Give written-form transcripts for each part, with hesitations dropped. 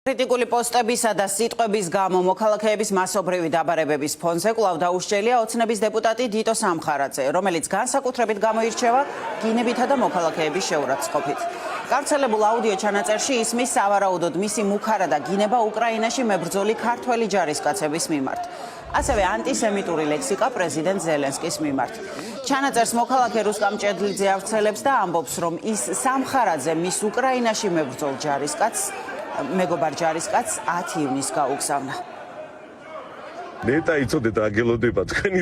კრიტიკული პოსტებისა და სიტყვების გამო მოქალაქეების მასობრივი დაბარებების ფონზე კვლავ დაუშლილია ოცნების დეპუტატი დიტო სამხარაძე, რომელიც განსაკუთრებით გამოირჩევა გინებითა და მოქალაქეების შეურაცხყოფით. გავრცელებულ აუდიო ჩანაწერში ისმის სავარაუდოდ მისი მუქარა და გინება უკრაინაში მებრძოლი ქართველი ჯარისკაცების მიმართ. ასევე ანტისემიტური ლექსიკა პრეზიდენტ ზელენსკის მიმართ. ჩანაწერს მოქალაქე რუსკამ ჭედლიძე ავრცელებს და ამბობს, რომ ის სამხარაძე მის უკრაინაში მებრძოლ ჯარისკაცს მეგობარ ჯარისკაცს 10 ივნისს გაუგზავნა. ნეტა იცოდეთ რა გელოდება თქვენი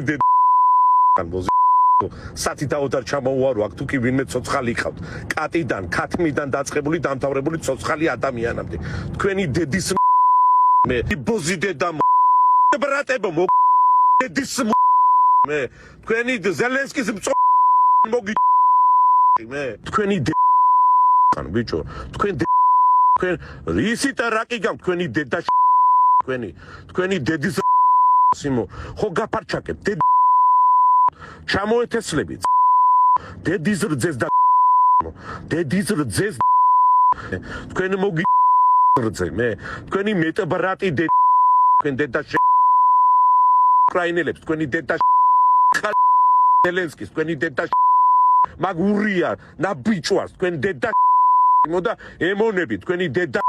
სათითაოდ არ ჩამოუარო აქ თუ კი ვინმე ცოცხალი იყავთ. კატიდან, ქათმიდან დაწყებული დამთავრებული ცოცხალი ადამიანამდე. თქვენი დედის მე ბოზიდედა ბრატებო დედის მე თქვენი ზელენსკის მოგი მე თქვენი ან ბიჭო თქვენ თქვენ რისიტა რაკი გამ თქვენი დედა თქვენი დედის სიმო ხო გაფარჩაკებ ჩამოეთესლებით დედის რძეს და დედის რძეს თქვენ მოგი რძე მე თქვენი მეტბრატი თქვენ დედა უკრაინელებს თქვენი დედა ზელენსკის თქვენი დედა მაგ ურია ნაბიჭვას თქვენ დედა მოდა ემონები თქვენი დედა